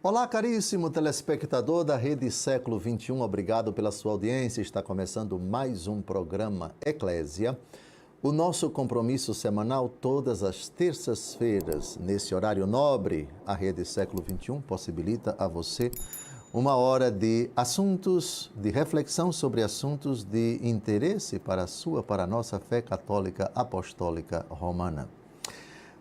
Olá, caríssimo telespectador da Rede Século XXI, obrigado pela sua audiência. Está começando mais um programa Eclésia. O nosso compromisso semanal, todas as terças-feiras, nesse horário nobre, a Rede Século XXI possibilita a você uma hora de assuntos, de reflexão sobre assuntos de interesse para a nossa fé católica apostólica romana.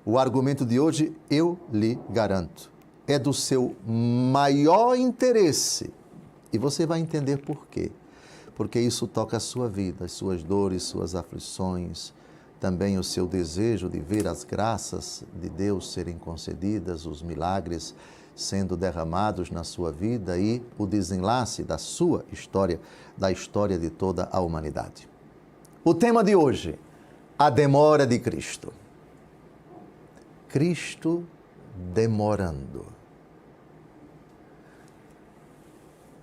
O argumento de hoje, eu lhe garanto, é do seu maior interesse. E você vai entender por quê. Porque isso toca a sua vida, as suas dores, suas aflições, também o seu desejo de ver as graças de Deus serem concedidas, os milagres sendo derramados na sua vida e o desenlace da sua história, da história de toda a humanidade. O tema de hoje, a demora de Cristo. Cristo demorando.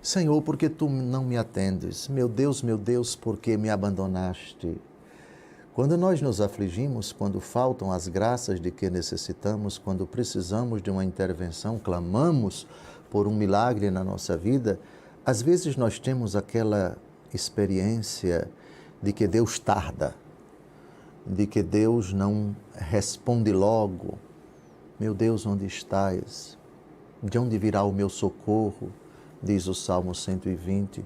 Senhor, por que tu não me atendes? Meu Deus, por que me abandonaste? Quando nós nos afligimos, quando faltam as graças de que necessitamos, quando precisamos de uma intervenção, clamamos por um milagre na nossa vida, às vezes nós temos aquela experiência de que Deus tarda, de que Deus não responde logo. Meu Deus, onde estás? De onde virá o meu socorro? Diz o Salmo 120.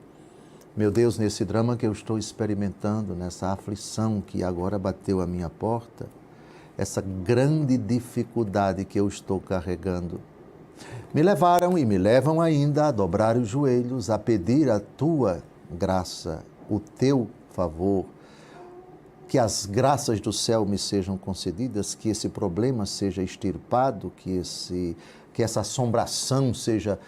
Meu Deus, nesse drama que eu estou experimentando, nessa aflição que agora bateu à minha porta, essa grande dificuldade que eu estou carregando, me levaram e me levam ainda a dobrar os joelhos, a pedir a tua graça, o teu favor, que as graças do céu me sejam concedidas, que esse problema seja extirpado, que essa assombração seja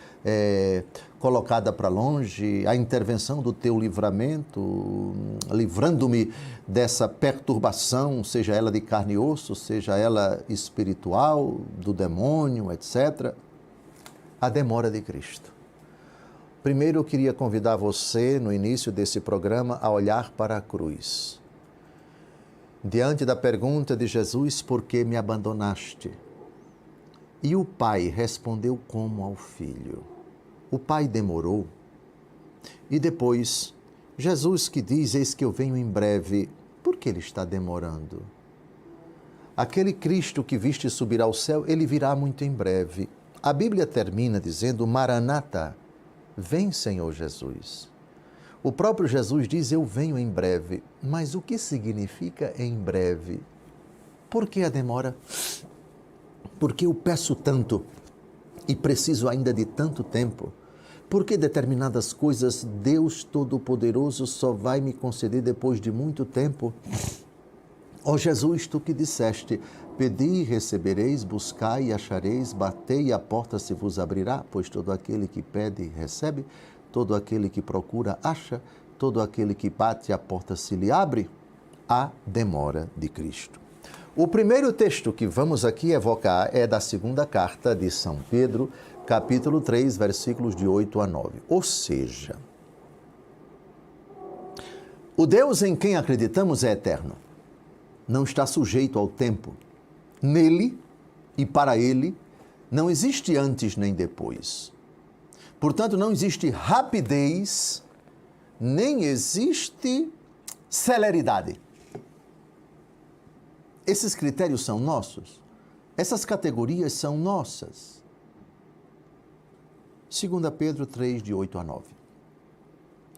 colocada para longe, a intervenção do teu livramento, livrando-me dessa perturbação, seja ela de carne e osso, seja ela espiritual, do demônio, etc. A demora de Cristo. Primeiro eu queria convidar você, no início desse programa, a olhar para a cruz. Diante da pergunta de Jesus, por que me abandonaste? E o pai respondeu como ao filho. O pai demorou. E depois, Jesus que diz, eis que eu venho em breve, por que ele está demorando? Aquele Cristo que viste subir ao céu, ele virá muito em breve. A Bíblia termina dizendo, Maranata, vem Senhor Jesus. O próprio Jesus diz, eu venho em breve. Mas o que significa em breve? Por que a demora? Porque eu peço tanto e preciso ainda de tanto tempo? Porque determinadas coisas Deus Todo-Poderoso só vai me conceder depois de muito tempo? Ó Jesus, tu que disseste, pedi e recebereis, buscai e achareis, batei e a porta se vos abrirá, pois todo aquele que pede, recebe, todo aquele que procura, acha, todo aquele que bate, a porta se lhe abre. A demora de Cristo. O primeiro texto que vamos aqui evocar é da segunda carta de São Pedro, capítulo 3, versículos de 8 a 9. Ou seja, o Deus em quem acreditamos é eterno, não está sujeito ao tempo. Nele e para ele não existe antes nem depois. Portanto, não existe rapidez, nem existe celeridade. Esses critérios são nossos. Essas categorias são nossas. 2 Pedro 3, de 8 a 9.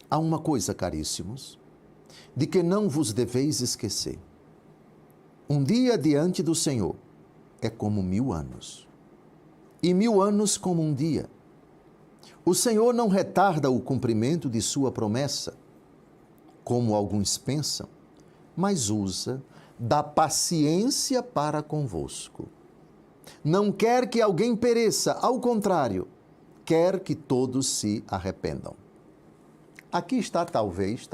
Há uma coisa, caríssimos, de que não vos deveis esquecer. Um dia diante do Senhor é como 1000 anos, e 1000 anos como um dia. O Senhor não retarda o cumprimento de sua promessa, como alguns pensam, mas usa da paciência para convosco. Não quer que alguém pereça, ao contrário, quer que todos se arrependam. Aqui está talvez,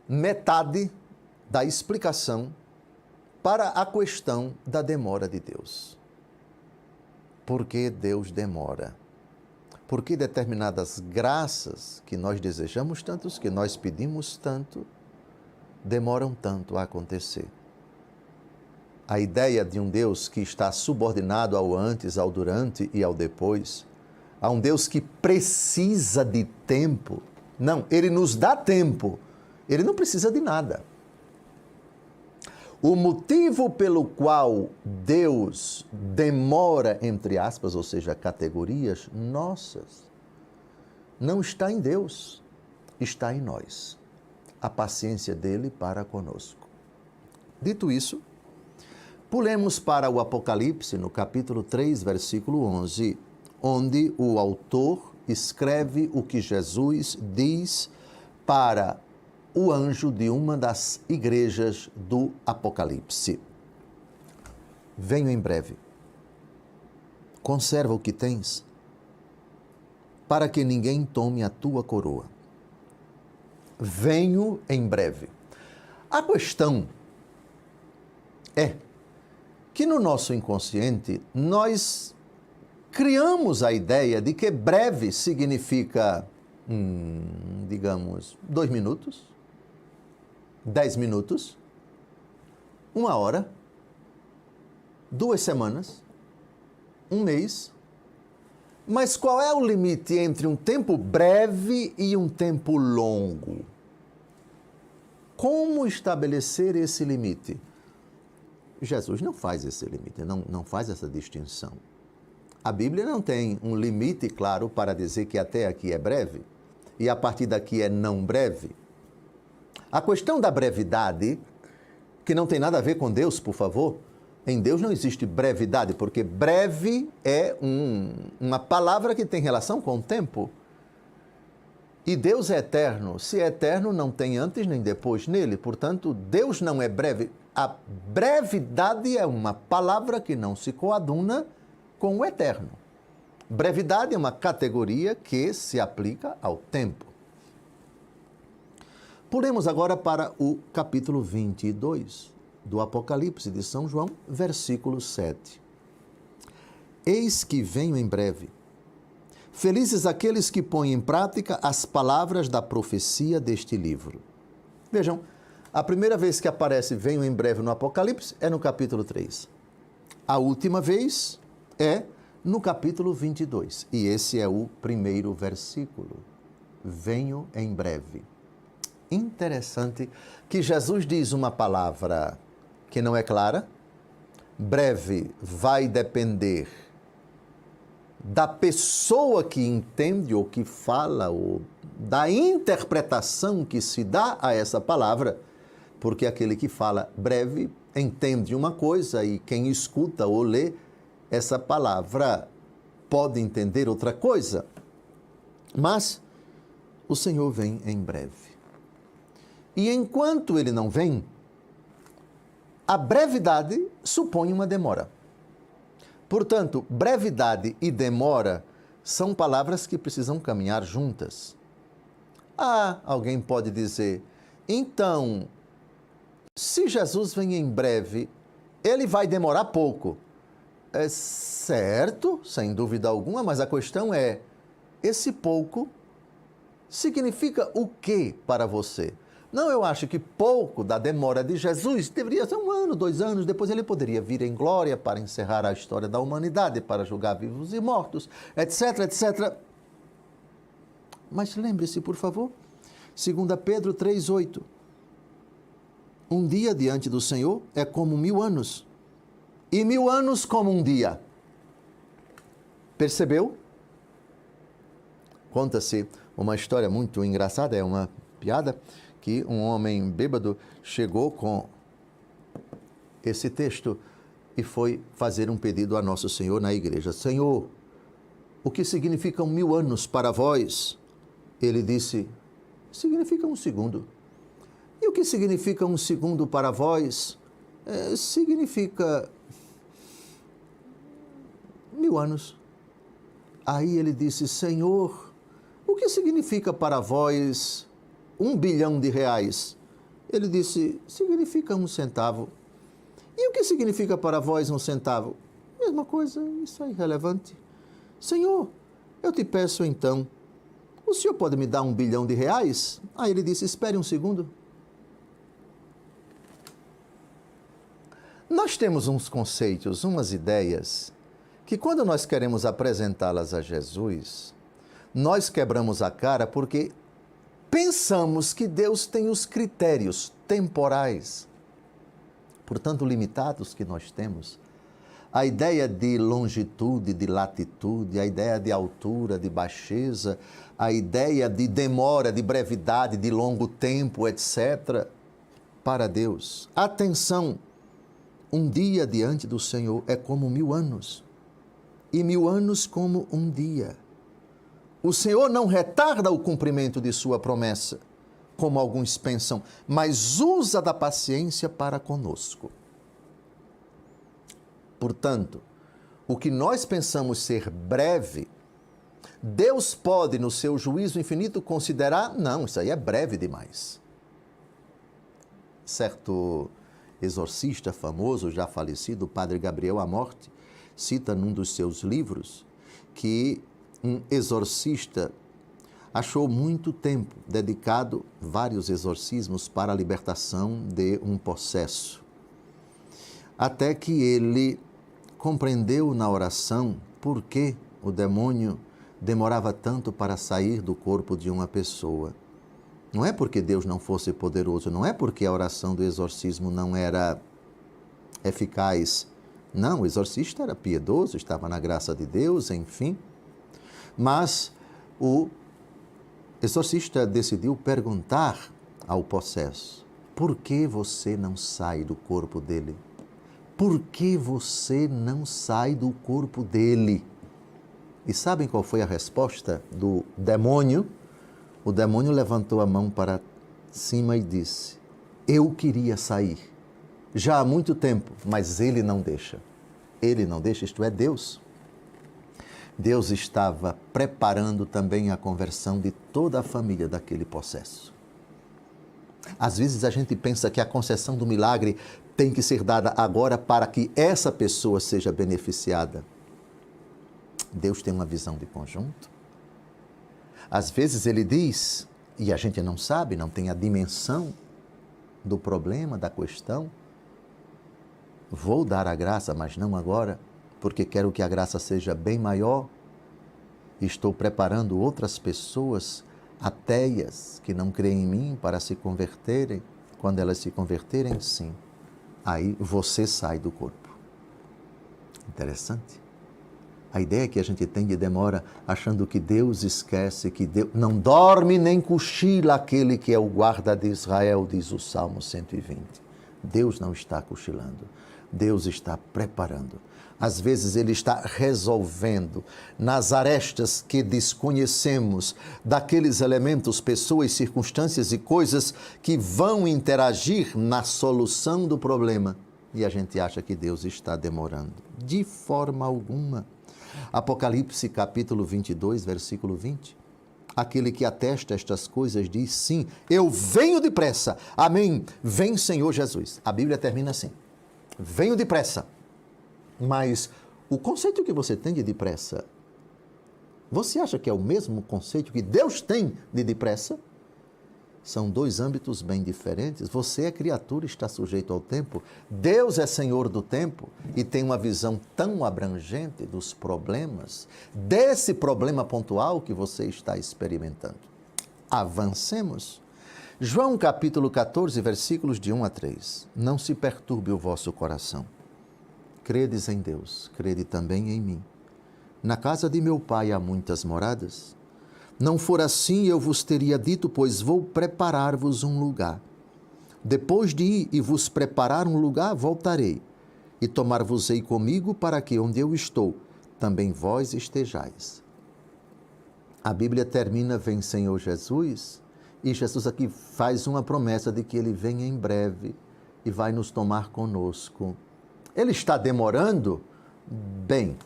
metade da explicação para a questão da demora de Deus. Por que Deus demora? Por que determinadas graças que nós desejamos tantos, que nós pedimos tanto, demoram tanto a acontecer? a ideia de um Deus que está subordinado ao antes, ao durante e ao depois, a um Deus que precisa de tempo. Não, ele nos dá tempo, ele não precisa de nada. O motivo pelo qual Deus demora, entre aspas, ou seja, categorias nossas, não está em Deus, está em nós. A paciência dele para conosco. Dito isso, pulemos para o Apocalipse, no capítulo 3, versículo 11, onde o autor escreve o que Jesus diz para o anjo de uma das igrejas do Apocalipse. Venho em breve. Conserva o que tens, para que ninguém tome a tua coroa. Venho em breve. A questão é que no nosso inconsciente nós criamos a ideia de que breve significa, digamos, 2 minutos, 10 minutos, 1 hora, 2 semanas, 1 mês. Mas qual é o limite entre um tempo breve e um tempo longo? Como estabelecer esse limite? Jesus não faz esse limite, não faz essa distinção. A Bíblia não tem um limite claro para dizer que até aqui é breve e a partir daqui é não breve. A questão da brevidade, que não tem nada a ver com Deus, por favor, em Deus não existe brevidade, porque breve é uma palavra que tem relação com o tempo. E Deus é eterno. Se é eterno, não tem antes nem depois nele. Portanto, Deus não é breve. A brevidade é uma palavra que não se coaduna com o eterno. Brevidade é uma categoria que se aplica ao tempo. Pulemos agora para o capítulo 22 do Apocalipse de São João, versículo 7. Eis que venho em breve. Felizes aqueles que põem em prática as palavras da profecia deste livro. Vejam, a primeira vez que aparece venho em breve no Apocalipse é no capítulo 3. A última vez é no capítulo 22. E esse é o primeiro versículo. Venho em breve. Interessante que Jesus diz uma palavra que não é clara. Breve vai depender da pessoa que entende ou que fala, ou da interpretação que se dá a essa palavra, porque aquele que fala breve entende uma coisa e quem escuta ou lê essa palavra pode entender outra coisa. Mas o Senhor vem em breve. E enquanto ele não vem, a brevidade supõe uma demora. Portanto, brevidade e demora são palavras que precisam caminhar juntas. Alguém pode dizer, então, se Jesus vem em breve, ele vai demorar pouco. É certo, sem dúvida alguma, mas a questão é, esse pouco significa o que para você? Não, eu acho que pouco da demora de Jesus deveria ser 1 ano, 2 anos, depois ele poderia vir em glória para encerrar a história da humanidade, para julgar vivos e mortos, etc, etc. Mas lembre-se, por favor, 2 Pedro 3,8. Um dia diante do Senhor é como 1000 anos, e 1000 anos como um dia. Percebeu? Conta-se uma história muito engraçada, é uma piada, que um homem bêbado chegou com esse texto e foi fazer um pedido a Nosso Senhor na igreja. Senhor, o que significam 1000 anos para vós? Ele disse, significa 1 segundo. E o que significa 1 segundo para vós? Significa 1000 anos. Aí ele disse, Senhor, o que significa para vós 1 bilhão de reais? Ele disse, significa 1 centavo. E o que significa para vós 1 centavo? Mesma coisa, isso é irrelevante. Senhor, eu te peço então, o senhor pode me dar 1 bilhão de reais? Aí ele disse, espere 1 segundo. Nós temos uns conceitos, umas ideias, que quando nós queremos apresentá-las a Jesus, nós quebramos a cara porque pensamos que Deus tem os critérios temporais, portanto limitados que nós temos. A ideia de longitude, de latitude, a ideia de altura, de baixeza, a ideia de demora, de brevidade, de longo tempo, etc. Para Deus, atenção, um dia diante do Senhor é como 1000 anos, e 1000 anos como um dia. O Senhor não retarda o cumprimento de sua promessa, como alguns pensam, mas usa da paciência para conosco. Portanto, o que nós pensamos ser breve, Deus pode, no seu juízo infinito, considerar, não, isso aí é breve demais. Certo exorcista famoso, já falecido, o padre Gabriel Amorth, cita num dos seus livros que um exorcista achou muito tempo dedicado vários exorcismos para a libertação de um possesso. Até que ele compreendeu na oração por que o demônio demorava tanto para sair do corpo de uma pessoa. Não é porque Deus não fosse poderoso, não é porque a oração do exorcismo não era eficaz. Não, o exorcista era piedoso, estava na graça de Deus, enfim. Mas o exorcista decidiu perguntar ao possesso: por que você não sai do corpo dele? Por que você não sai do corpo dele? E sabem qual foi a resposta do demônio? O demônio levantou a mão para cima e disse: eu queria sair, já há muito tempo, mas ele não deixa. Ele não deixa, isto é, Deus. Deus estava preparando também a conversão de toda a família daquele possesso. Às vezes a gente pensa que a concessão do milagre tem que ser dada agora para que essa pessoa seja beneficiada. Deus tem uma visão de conjunto. Às vezes ele diz, e a gente não sabe, não tem a dimensão do problema, da questão: vou dar a graça, mas não agora, porque quero que a graça seja bem maior. Estou preparando outras pessoas ateias que não creem em mim para se converterem. Quando elas se converterem, sim, aí você sai do corpo. Interessante. A ideia que a gente tem de demora, achando que Deus esquece, que Deus não dorme nem cochila aquele que é o guarda de Israel, diz o Salmo 120. Deus não está cochilando, Deus está preparando. Às vezes Ele está resolvendo nas arestas que desconhecemos, daqueles elementos, pessoas, circunstâncias e coisas que vão interagir na solução do problema. E a gente acha que Deus está demorando. De forma alguma. Apocalipse capítulo 22, versículo 20. Aquele que atesta estas coisas diz: sim, eu venho depressa. Amém. Vem, Senhor Jesus. A Bíblia termina assim: venho depressa. Mas o conceito que você tem de depressa, você acha que é o mesmo conceito que Deus tem de depressa? São dois âmbitos bem diferentes. Você é criatura, está sujeito ao tempo. Deus é Senhor do tempo e tem uma visão tão abrangente dos problemas, desse problema pontual que você está experimentando. Avancemos. João capítulo 14, versículos de 1 a 3. Não se perturbe o vosso coração. Credes em Deus, crede também em mim. Na casa de meu Pai há muitas moradas. Não for assim, eu vos teria dito, pois vou preparar-vos um lugar. Depois de ir e vos preparar um lugar, voltarei, e tomar-vos-ei comigo, para que onde eu estou, também vós estejais. A Bíblia termina: vem Senhor Jesus, e Jesus aqui faz uma promessa de que Ele vem em breve e vai nos tomar conosco. Ele está demorando? Bem,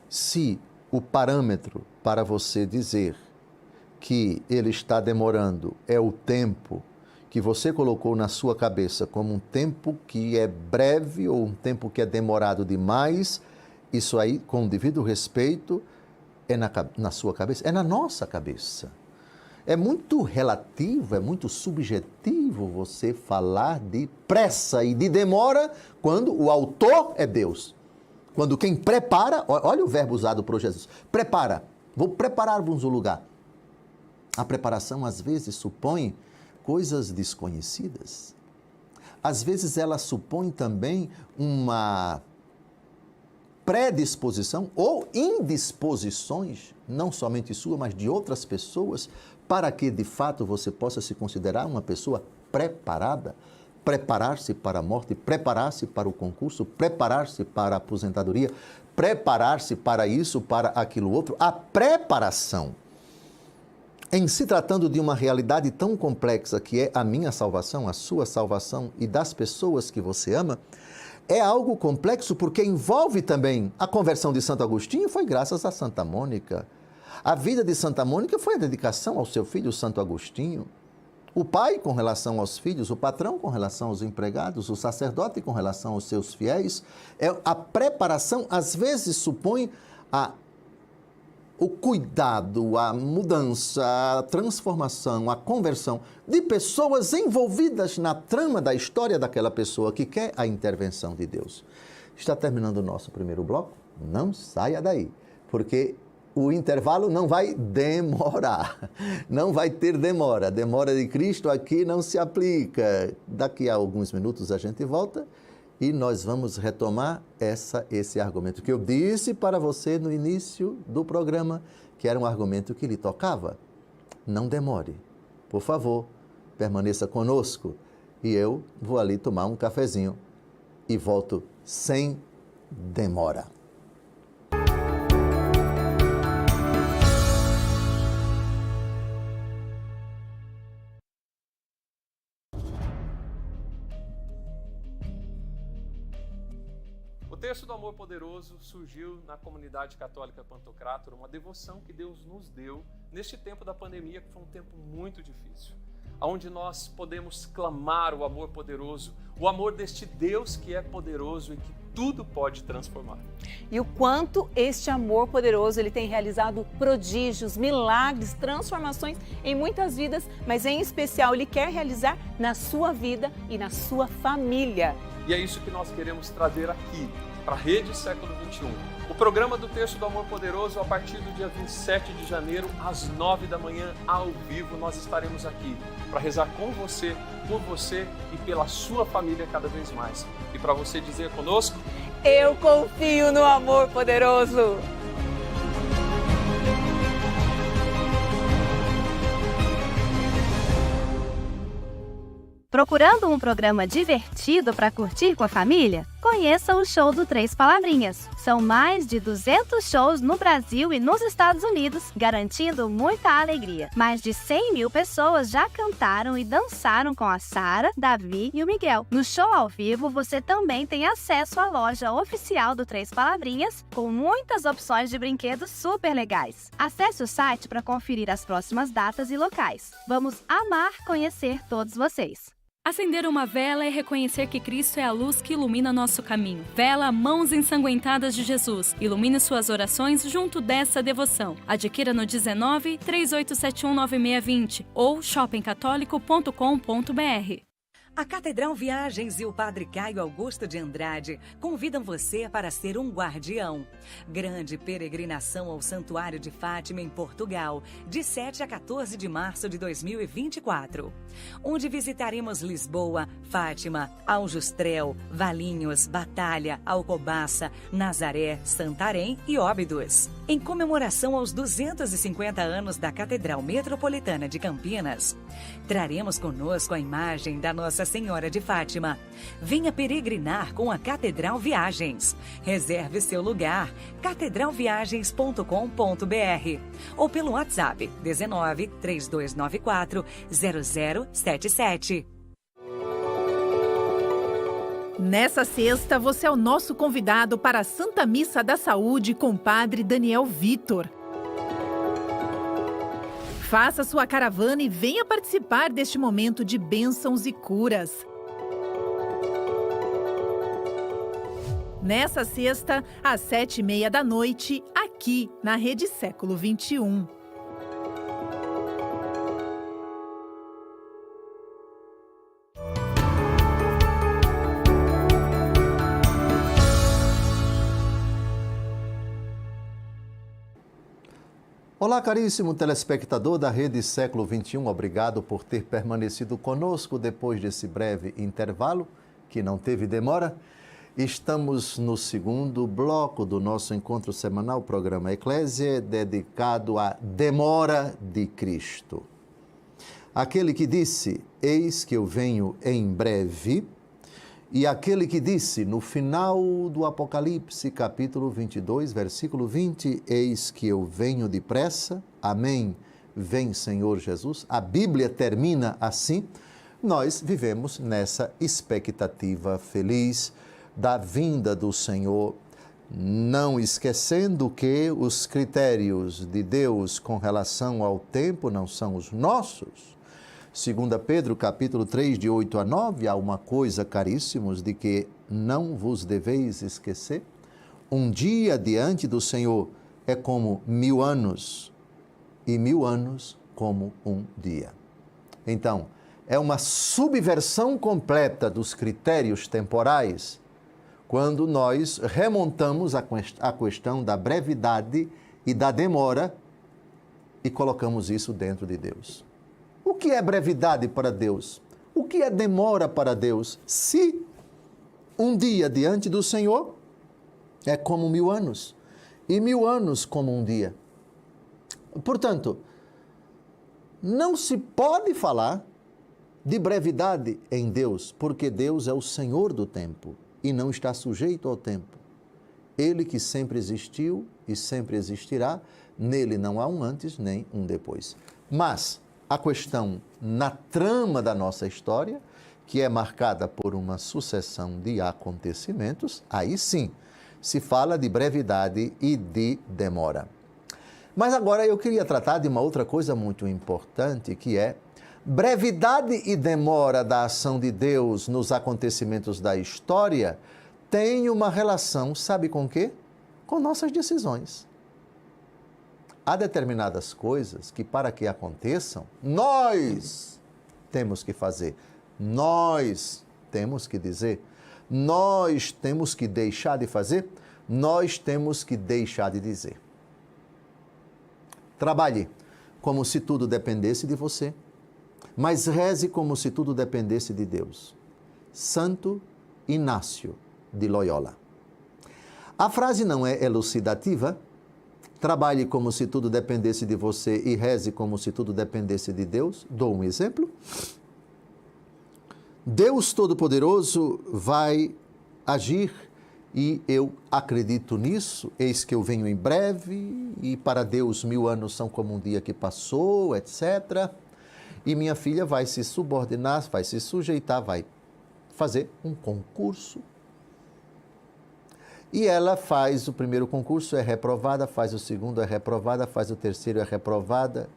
se o parâmetro para você dizer que ele está demorando é o tempo que você colocou na sua cabeça como um tempo que é breve ou um tempo que é demorado demais, isso aí, com o devido respeito, é na sua cabeça, é na nossa cabeça. É muito relativo, é muito subjetivo você falar de pressa e de demora quando o autor é Deus. Quando quem prepara, olha o verbo usado por Jesus, prepara, vou preparar-vos o lugar. A preparação às vezes supõe coisas desconhecidas. Às vezes ela supõe também uma predisposição ou indisposições, não somente sua, mas de outras pessoas, para que de fato você possa se considerar uma pessoa preparada. Preparar-se para a morte, preparar-se para o concurso, preparar-se para a aposentadoria, preparar-se para isso, para aquilo outro. A preparação, em se tratando de uma realidade tão complexa que é a minha salvação, a sua salvação e das pessoas que você ama, é algo complexo porque envolve também a conversão de Santo Agostinho, foi graças a Santa Mônica. A vida de Santa Mônica foi a dedicação ao seu filho Santo Agostinho. O pai com relação aos filhos, o patrão com relação aos empregados, o sacerdote com relação aos seus fiéis. A preparação, às vezes, supõe o cuidado, a mudança, a transformação, a conversão de pessoas envolvidas na trama da história daquela pessoa que quer a intervenção de Deus. Está terminando o nosso primeiro bloco? Não saia daí, porque o intervalo não vai demorar, não vai ter demora. A demora de Cristo aqui não se aplica. Daqui a alguns minutos a gente volta e nós vamos retomar esse argumento que eu disse para você no início do programa, que era um argumento que lhe tocava. Não demore, por favor, permaneça conosco e eu vou ali tomar um cafezinho e volto sem demora. O Terço do Amor Poderoso surgiu na comunidade católica Pantocrátor, uma devoção que Deus nos deu neste tempo da pandemia, que foi um tempo muito difícil, onde nós podemos clamar o amor poderoso, o amor deste Deus que é poderoso e que tudo pode transformar. E o quanto este amor poderoso ele tem realizado prodígios, milagres, transformações em muitas vidas, mas em especial ele quer realizar na sua vida e na sua família. E é isso que nós queremos trazer aqui, para a Rede Século XXI. O programa do Terço do Amor Poderoso, a partir do dia 27 de janeiro, às 9 da manhã, ao vivo, nós estaremos aqui para rezar com você, por você e pela sua família cada vez mais. E para você dizer conosco: eu confio no amor poderoso! Procurando um programa divertido para curtir com a família? Conheça o Show do Três Palavrinhas. São mais de 200 shows no Brasil e nos Estados Unidos, garantindo muita alegria. Mais de 100 mil pessoas já cantaram e dançaram com a Sara, Davi e o Miguel. No show ao vivo, você também tem acesso à loja oficial do Três Palavrinhas, com muitas opções de brinquedos super legais. Acesse o site para conferir as próximas datas e locais. Vamos amar conhecer todos vocês. Acender uma vela é reconhecer que Cristo é a luz que ilumina nosso caminho. Vela Mãos Ensanguentadas de Jesus. Ilumine suas orações junto dessa devoção. Adquira no 19 3871 9620 ou shoppingcatólico.com.br. A Catedral Viagens e o Padre Caio Augusto de Andrade convidam você para ser um guardião. Grande peregrinação ao Santuário de Fátima em Portugal, de 7 a 14 de março de 2024. Onde visitaremos Lisboa, Fátima, Aljustrel, Valinhos, Batalha, Alcobaça, Nazaré, Santarém e Óbidos. Em comemoração aos 250 anos da Catedral Metropolitana de Campinas, traremos conosco a imagem da Nossa Senhora de Fátima. Venha peregrinar com a Catedral Viagens. Reserve seu lugar, catedralviagens.com.br ou pelo WhatsApp 19 3294 0077. Nessa sexta, você é o nosso convidado para a Santa Missa da Saúde com o Padre Daniel Vitor. Faça sua caravana e venha participar deste momento de bênçãos e curas. Nessa sexta, às 7h30 da noite, aqui na Rede Século XXI. Olá, caríssimo telespectador da Rede Século XXI, obrigado por ter permanecido conosco depois desse breve intervalo, que não teve demora. Estamos no segundo bloco do nosso encontro semanal, programa Eclésia, dedicado à demora de Cristo. Aquele que disse, eis que eu venho em breve, e aquele que disse no final do Apocalipse, capítulo 22, versículo 20, eis que eu venho depressa, amém, vem Senhor Jesus. A Bíblia termina assim, nós vivemos nessa expectativa feliz da vinda do Senhor, não esquecendo que os critérios de Deus com relação ao tempo não são os nossos. 2 Pedro, capítulo 3, de 8 a 9, há uma coisa, caríssimos, de que não vos deveis esquecer. Um dia diante do Senhor é como 1000 anos, e 1000 anos como um dia. Então, é uma subversão completa dos critérios temporais quando nós remontamos a questão da brevidade e da demora e colocamos isso dentro de Deus. O que é brevidade para Deus? O que é demora para Deus? Se um dia diante do Senhor é como 1000 anos, e 1000 anos como um dia. Portanto, não se pode falar de brevidade em Deus, porque Deus é o Senhor do tempo e não está sujeito ao tempo. Ele que sempre existiu e sempre existirá, nele não há um antes nem um depois. Mas a questão na trama da nossa história, que é marcada por uma sucessão de acontecimentos, aí sim se fala de brevidade e de demora. Mas agora eu queria tratar de uma outra coisa muito importante, que é brevidade e demora da ação de Deus nos acontecimentos da história tem uma relação, sabe com quê? Com nossas decisões. Há determinadas coisas que, para que aconteçam, nós temos que fazer, nós temos que dizer, nós temos que deixar de fazer, nós temos que deixar de dizer. Trabalhe como se tudo dependesse de você, mas reze como se tudo dependesse de Deus. Santo Inácio de Loyola. A frase não é elucidativa. Trabalhe como se tudo dependesse de você e reze como se tudo dependesse de Deus. Dou um exemplo. Deus Todo-Poderoso vai agir e eu acredito nisso. Eis que eu venho em breve e para Deus 1000 anos são como um dia que passou, etc. E minha filha vai se subordinar, vai se sujeitar, vai fazer um concurso. E ela faz o primeiro concurso, é reprovada, faz o segundo, é reprovada, faz o terceiro, é reprovada.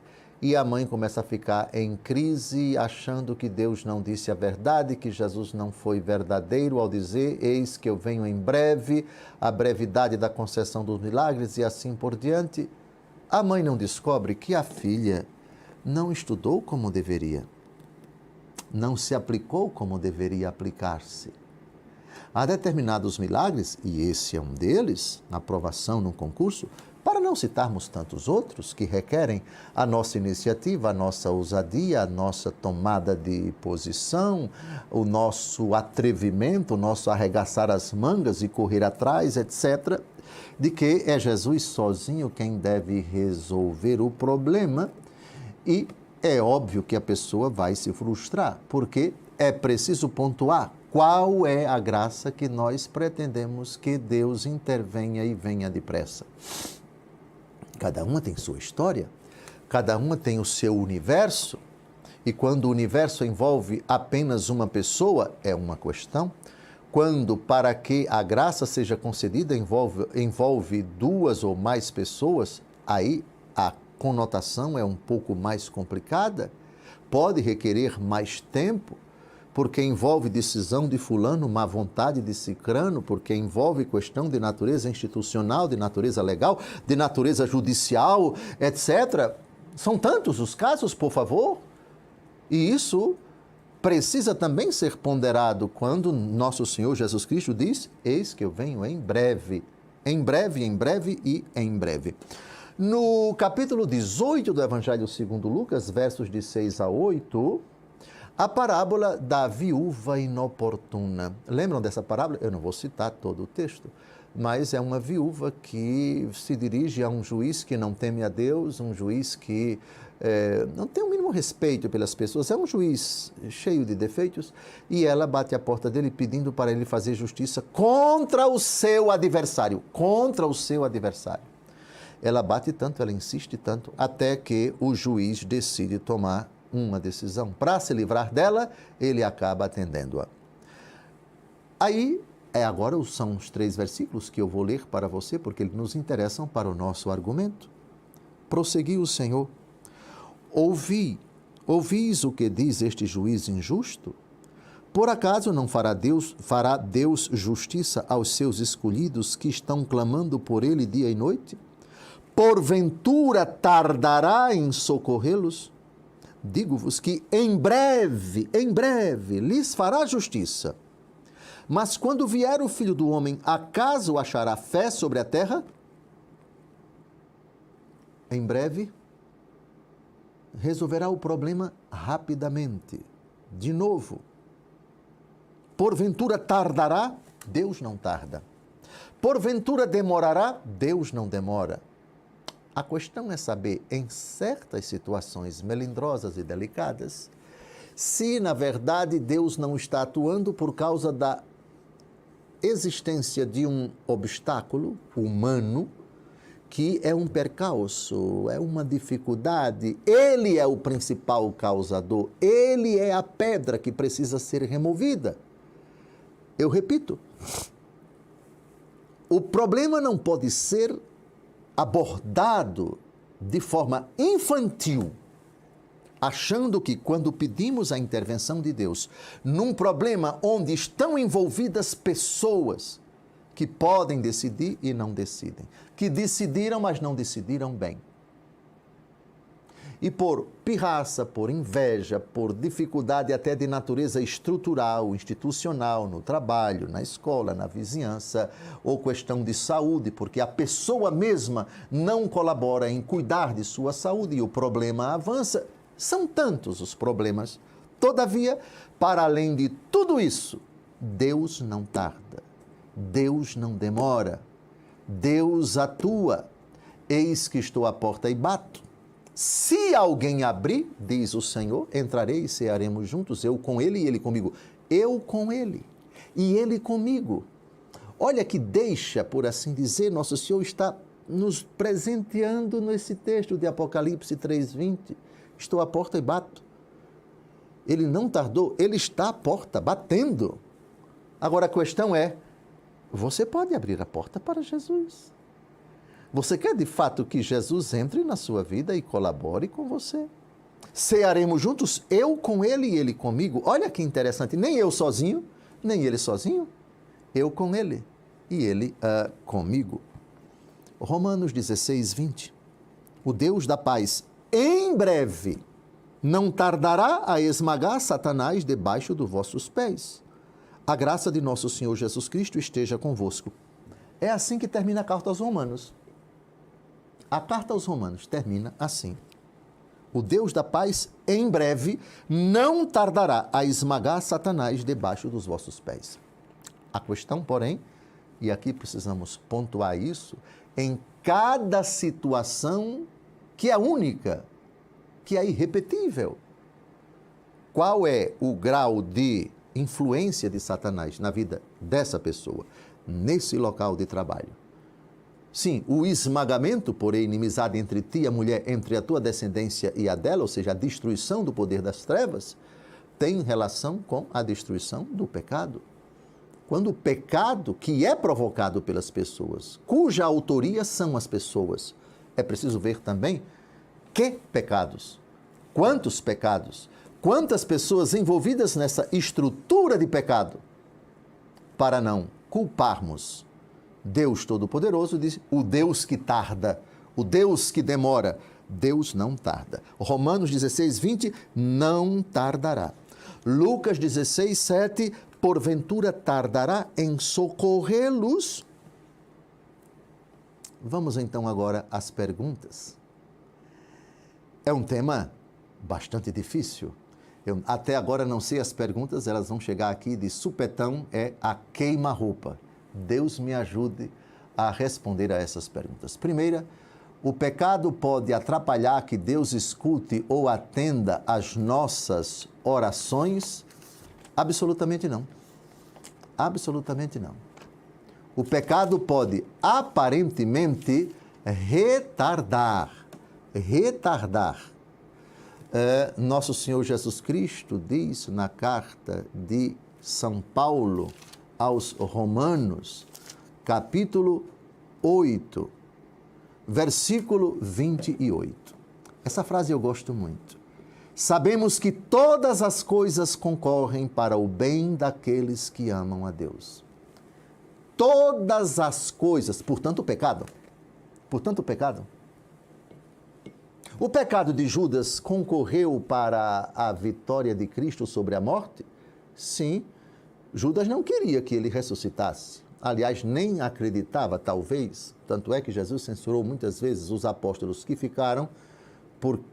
E a mãe começa a ficar em crise, achando que Deus não disse a verdade, que Jesus não foi verdadeiro ao dizer, eis que eu venho em breve, a brevidade da concessão dos milagres e assim por diante. A mãe não descobre que a filha não estudou como deveria, não se aplicou como deveria aplicar-se. Há determinados milagres, e esse é um deles, na aprovação num concurso, para não citarmos tantos outros que requerem a nossa iniciativa, a nossa ousadia, a nossa tomada de posição, o nosso atrevimento, o nosso arregaçar as mangas e correr atrás, etc., de que é Jesus sozinho quem deve resolver o problema e é óbvio que a pessoa vai se frustrar, porque é preciso pontuar qual é a graça que nós pretendemos que Deus intervenha e venha depressa. Cada uma tem sua história, cada uma tem o seu universo, e quando o universo envolve apenas uma pessoa, é uma questão. Quando, para que a graça seja concedida, envolve 2 ou mais pessoas, aí a conotação é um pouco mais complicada, pode requerer mais tempo, porque envolve decisão de fulano, má vontade de cicrano, porque envolve questão de natureza institucional, de natureza legal, de natureza judicial, etc. São tantos os casos, por favor. E isso precisa também ser ponderado quando nosso Senhor Jesus Cristo diz, eis que eu venho em breve. Em breve, em breve e em breve. No capítulo 18 do Evangelho segundo Lucas, versos de 6 a 8, a parábola da viúva inoportuna. Lembram dessa parábola? Eu não vou citar todo o texto, mas é uma viúva que se dirige a um juiz que não teme a Deus, um juiz que não tem o mínimo respeito pelas pessoas, é um juiz cheio de defeitos, e ela bate a porta dele pedindo para ele fazer justiça contra o seu adversário, Ela bate tanto, ela insiste tanto, até que o juiz decide tomar uma decisão. Para se livrar dela, ele acaba atendendo-a. Aí, agora são os 3 versículos que eu vou ler para você, porque eles nos interessam para o nosso argumento. Prosseguiu o Senhor: ouvis o que diz este juiz injusto? Por acaso não fará Deus justiça aos seus escolhidos que estão clamando por ele dia e noite? Porventura tardará em socorrê-los? Digo-vos que em breve lhes fará justiça. Mas quando vier o Filho do Homem, acaso achará fé sobre a terra? Em breve, resolverá o problema rapidamente. De novo, porventura tardará? Deus não tarda. Porventura demorará? Deus não demora. A questão é saber, em certas situações melindrosas e delicadas, se, na verdade, Deus não está atuando por causa da existência de um obstáculo humano, que é um percalço, é uma dificuldade. Ele é o principal causador, ele é a pedra que precisa ser removida. Eu repito, o problema não pode ser abordado de forma infantil, achando que quando pedimos a intervenção de Deus num problema onde estão envolvidas pessoas que podem decidir e não decidem, que decidiram, mas não decidiram bem. E por pirraça, por inveja, por dificuldade até de natureza estrutural, institucional, no trabalho, na escola, na vizinhança, ou questão de saúde, porque a pessoa mesma não colabora em cuidar de sua saúde e o problema avança. São tantos os problemas. Todavia, para além de tudo isso, Deus não tarda, Deus não demora, Deus atua. Eis que estou à porta e bato. Se alguém abrir, diz o Senhor, entrarei e cearemos juntos, eu com ele e ele comigo. Eu com ele e ele comigo. Olha que deixa, por assim dizer, Nosso Senhor está nos presenteando nesse texto de Apocalipse 3:20. Estou à porta e bato. Ele não tardou, ele está à porta, batendo. Agora a questão é, você pode abrir a porta para Jesus? Você quer de fato que Jesus entre na sua vida e colabore com você? Cearemos juntos, eu com ele e ele comigo. Olha que interessante, nem eu sozinho, nem ele sozinho. Eu com ele e ele comigo. Romanos 16:20. O Deus da paz, em breve, não tardará a esmagar Satanás debaixo dos vossos pés. A graça de nosso Senhor Jesus Cristo esteja convosco. É assim que termina a carta aos Romanos. A carta aos Romanos termina assim: o Deus da paz, em breve, não tardará a esmagar Satanás debaixo dos vossos pés. A questão, porém, e aqui precisamos pontuar isso, em cada situação que é única, que é irrepetível. Qual é o grau de influência de Satanás na vida dessa pessoa, nesse local de trabalho? Sim, o esmagamento por inimizade entre ti e a mulher, entre a tua descendência e a dela, ou seja, a destruição do poder das trevas, tem relação com a destruição do pecado. Quando o pecado que é provocado pelas pessoas, cuja autoria são as pessoas, é preciso ver também que pecados, quantos pecados, quantas pessoas envolvidas nessa estrutura de pecado, para não culparmos Deus Todo-Poderoso, diz o Deus que tarda, o Deus que demora. Deus não tarda. Romanos 16:20, não tardará. Lucas 16:7, porventura tardará em socorrê-los? Vamos então agora às perguntas. É um tema bastante difícil. Eu até agora não sei as perguntas, elas vão chegar aqui de supetão, é a queima-roupa. Deus me ajude a responder a essas perguntas. Primeira, o pecado pode atrapalhar que Deus escute ou atenda às nossas orações? Absolutamente não. Absolutamente não. O pecado pode aparentemente retardar. Nosso Senhor Jesus Cristo diz na carta de São Paulo aos Romanos, capítulo 8, versículo 28. Essa frase eu gosto muito. Sabemos que todas as coisas concorrem para o bem daqueles que amam a Deus. Todas as coisas, portanto o pecado. O pecado de Judas concorreu para a vitória de Cristo sobre a morte? Sim, Judas não queria que ele ressuscitasse. Aliás, nem acreditava, talvez. Tanto é que Jesus censurou muitas vezes os apóstolos que ficaram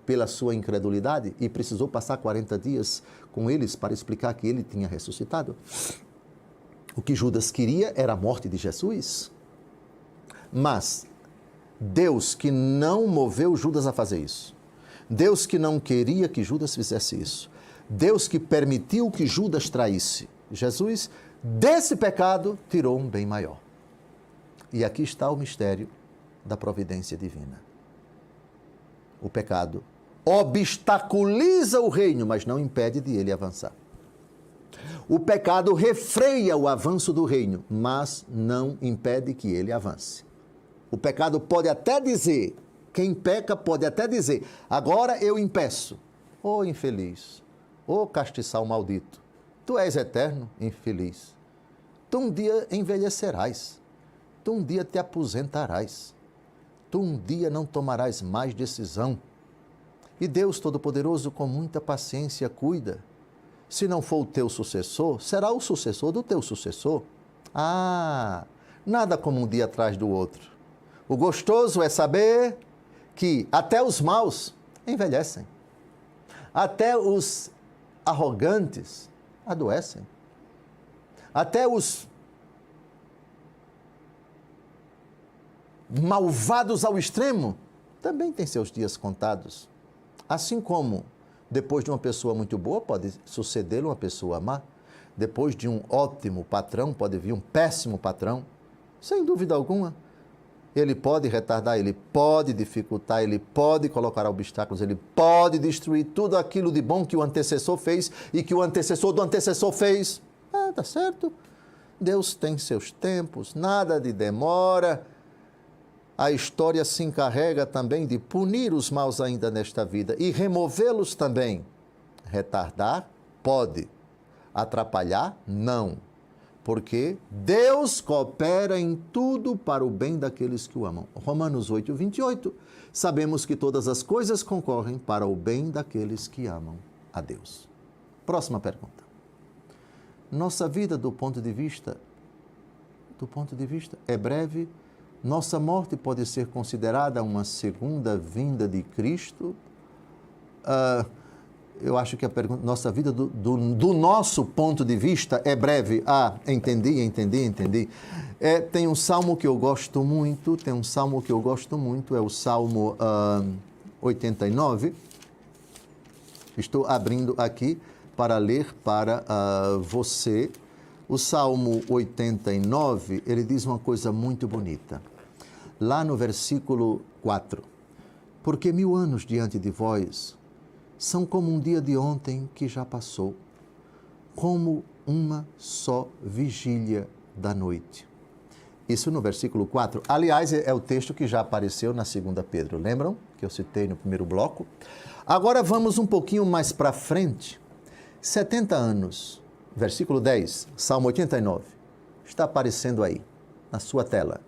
pela sua incredulidade e precisou passar 40 dias com eles para explicar que ele tinha ressuscitado. O que Judas queria era a morte de Jesus. Mas Deus que não moveu Judas a fazer isso. Deus que não queria que Judas fizesse isso. Deus que permitiu que Judas traísse Jesus, desse pecado tirou um bem maior. E aqui está o mistério da providência divina. O pecado obstaculiza o reino, mas não impede de ele avançar. O pecado refreia o avanço do reino, mas não impede que ele avance. O pecado pode até dizer, quem peca pode até dizer, agora eu impeço. Ô infeliz, ô castiçal maldito, tu és eterno, infeliz. Tu um dia envelhecerás, tu um dia te aposentarás, tu um dia não tomarás mais decisão. E Deus Todo-Poderoso, com muita paciência, cuida. Se não for o teu sucessor, será o sucessor do teu sucessor. Ah, nada como um dia atrás do outro. O gostoso é saber que até os maus envelhecem. Até os arrogantes adoecem. Até os malvados ao extremo também têm seus dias contados. Assim como depois de uma pessoa muito boa pode suceder uma pessoa má. Depois de um ótimo patrão pode vir um péssimo patrão. Sem dúvida alguma. Ele pode retardar, ele pode dificultar, ele pode colocar obstáculos, ele pode destruir tudo aquilo de bom que o antecessor fez e que o antecessor do antecessor fez. Tá certo. Deus tem seus tempos, nada de demora. A história se encarrega também de punir os maus ainda nesta vida e removê-los também. Retardar? Pode. Atrapalhar? Não. Porque Deus coopera em tudo para o bem daqueles que o amam. Romanos 8, 28. Sabemos que todas as coisas concorrem para o bem daqueles que amam a Deus. Próxima pergunta. Nossa vida, do ponto de vista é breve. Nossa morte pode ser considerada uma segunda vinda de Cristo? Eu acho que a pergunta, nossa vida do nosso ponto de vista é breve. Entendi. Tem um salmo que eu gosto muito, é o Salmo 89. Estou abrindo aqui para ler para você. O Salmo 89, ele diz uma coisa muito bonita. Lá no versículo 4, porque 1000 anos diante de vós são como um dia de ontem que já passou, como uma só vigília da noite. Isso no versículo 4. Aliás, é o texto que já apareceu na 2 Pedro, lembram? Que eu citei no primeiro bloco. Agora vamos um pouquinho mais para frente. 70 anos, versículo 10, Salmo 89. Está aparecendo aí, na sua tela.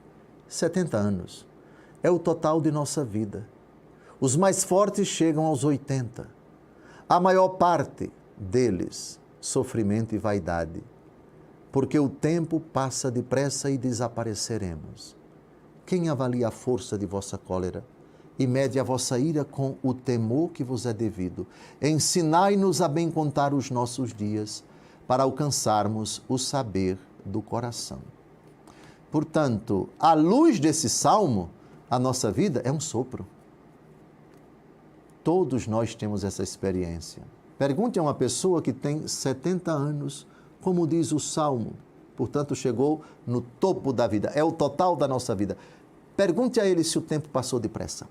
70 anos é o total de nossa vida. Os mais fortes chegam aos 80. A maior parte deles, sofrimento e vaidade. Porque o tempo passa depressa e desapareceremos. Quem avalia a força de vossa cólera? E mede a vossa ira com o temor que vos é devido. Ensinai-nos a bem contar os nossos dias, para alcançarmos o saber do coração. Portanto, à luz desse salmo, a nossa vida é um sopro. Todos nós temos essa experiência. Pergunte a uma pessoa que tem 70 anos, como diz o salmo, portanto chegou no topo da vida, é o total da nossa vida. Pergunte a ele se o tempo passou depressa.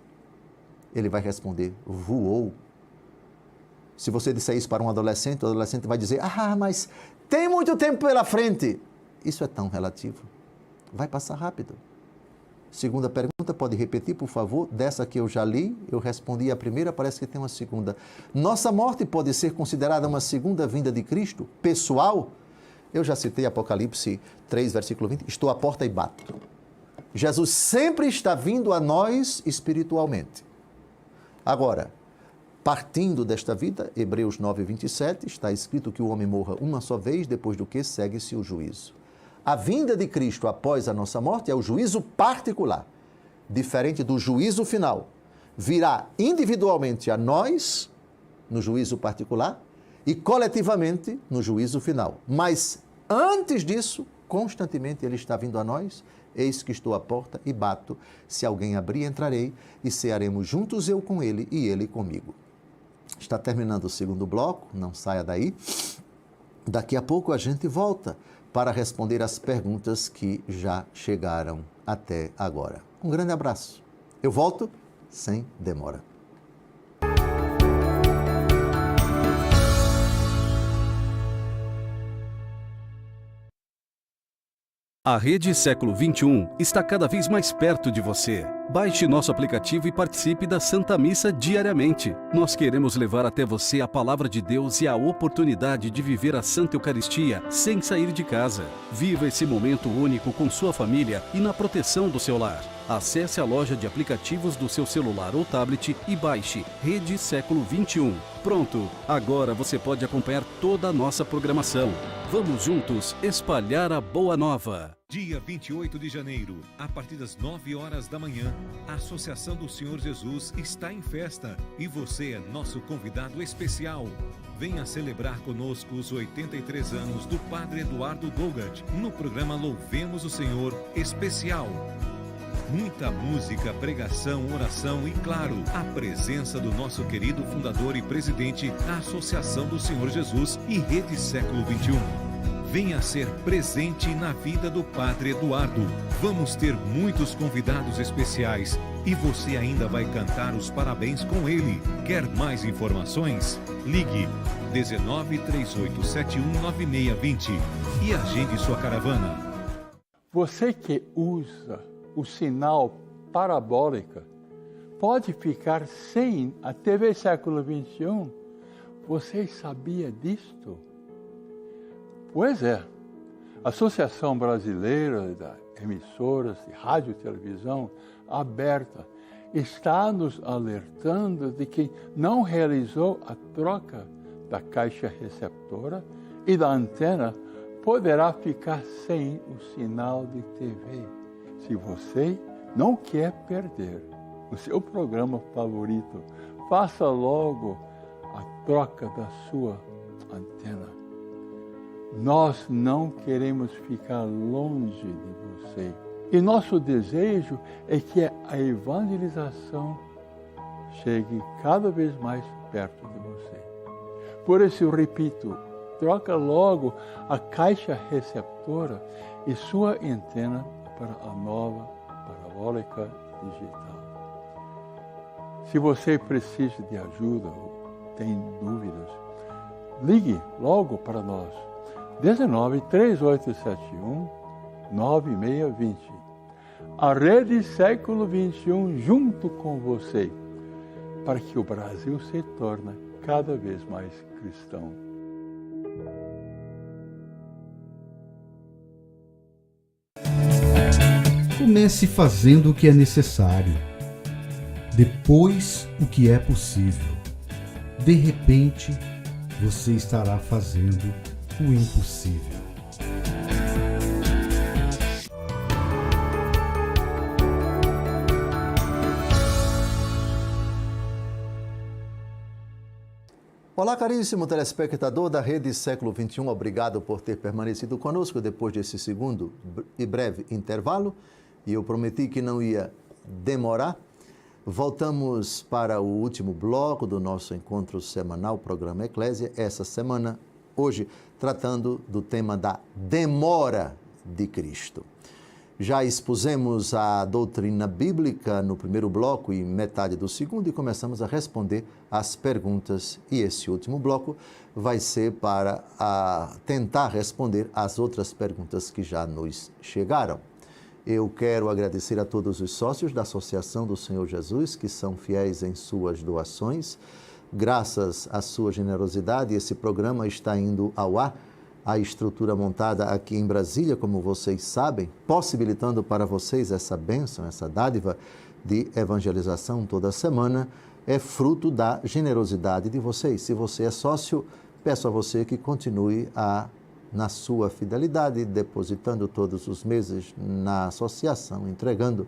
Ele vai responder, voou. Se você disser isso para um adolescente, o adolescente vai dizer, mas tem muito tempo pela frente. Isso é tão relativo. Vai passar rápido. Segunda pergunta, pode repetir, por favor? Dessa que eu já li, eu respondi a primeira, parece que tem uma segunda. Nossa morte pode ser considerada uma segunda vinda de Cristo, pessoal? Eu já citei Apocalipse 3, versículo 20, estou à porta e bato. Jesus sempre está vindo a nós espiritualmente. Agora, partindo desta vida, Hebreus 9, 27, está escrito que o homem morra uma só vez, depois do que segue-se o juízo. A vinda de Cristo após a nossa morte é o juízo particular, diferente do juízo final. Virá individualmente a nós, no juízo particular, e coletivamente no juízo final. Mas antes disso, constantemente ele está vindo a nós. Eis que estou à porta e bato. Se alguém abrir, entrarei e cearemos juntos, eu com ele e ele comigo. Está terminando o segundo bloco, não saia daí. Daqui a pouco a gente volta para responder as perguntas que já chegaram até agora. Um grande abraço. Eu volto sem demora. A Rede Século XXI está cada vez mais perto de você. Baixe nosso aplicativo e participe da Santa Missa diariamente. Nós queremos levar até você a Palavra de Deus e a oportunidade de viver a Santa Eucaristia sem sair de casa. Viva esse momento único com sua família e na proteção do seu lar. Acesse a loja de aplicativos do seu celular ou tablet e baixe Rede Século XXI. Pronto, agora você pode acompanhar toda a nossa programação. Vamos juntos espalhar a Boa Nova. Dia 28 de janeiro, a partir das 9 horas da manhã, a Associação do Senhor Jesus está em festa e você é nosso convidado especial. Venha celebrar conosco os 83 anos do Padre Eduardo Dougad no programa Louvemos o Senhor Especial. Muita música, pregação, oração e, claro, a presença do nosso querido fundador e presidente da Associação do Senhor Jesus e Rede Século XXI. Venha ser presente na vida do Padre Eduardo. Vamos ter muitos convidados especiais e você ainda vai cantar os parabéns com ele. Quer mais informações? Ligue 19 3871 9620 e agende sua caravana. Você que usa o sinal parabólica pode ficar sem a TV Século XXI. Você sabia disto? Pois é, a Associação Brasileira de Emissoras de Rádio e Televisão Aberta está nos alertando de que não realizou a troca da caixa receptora e da antena poderá ficar sem o sinal de TV. Se você não quer perder o seu programa favorito, faça logo a troca da sua antena. Nós não queremos ficar longe de você. E nosso desejo é que a evangelização chegue cada vez mais perto de você. Por isso eu repito, troca logo a caixa receptora e sua antena para a nova parabólica digital. Se você precisa de ajuda ou tem dúvidas, ligue logo para nós. 19 3871 9620. A Rede Século XXI junto com você, para que o Brasil se torne cada vez mais cristão. Comece fazendo o que é necessário, depois o que é possível. De repente, você estará fazendo o impossível. Olá, caríssimo telespectador da Rede Século XXI, obrigado por ter permanecido conosco depois desse segundo e breve intervalo. E eu prometi que não ia demorar. Voltamos para o último bloco do nosso encontro semanal, programa Eclésia, essa semana, hoje, tratando do tema da demora de Cristo. Já expusemos a doutrina bíblica no primeiro bloco e metade do segundo e começamos a responder as perguntas. E esse último bloco vai ser para tentar responder as outras perguntas que já nos chegaram. Eu quero agradecer a todos os sócios da Associação do Senhor Jesus, que são fiéis em suas doações. Graças à sua generosidade, esse programa está indo ao ar. A estrutura montada aqui em Brasília, como vocês sabem, possibilitando para vocês essa bênção, essa dádiva de evangelização toda semana, é fruto da generosidade de vocês. Se você é sócio, peço a você que continue na sua fidelidade, depositando todos os meses na associação, entregando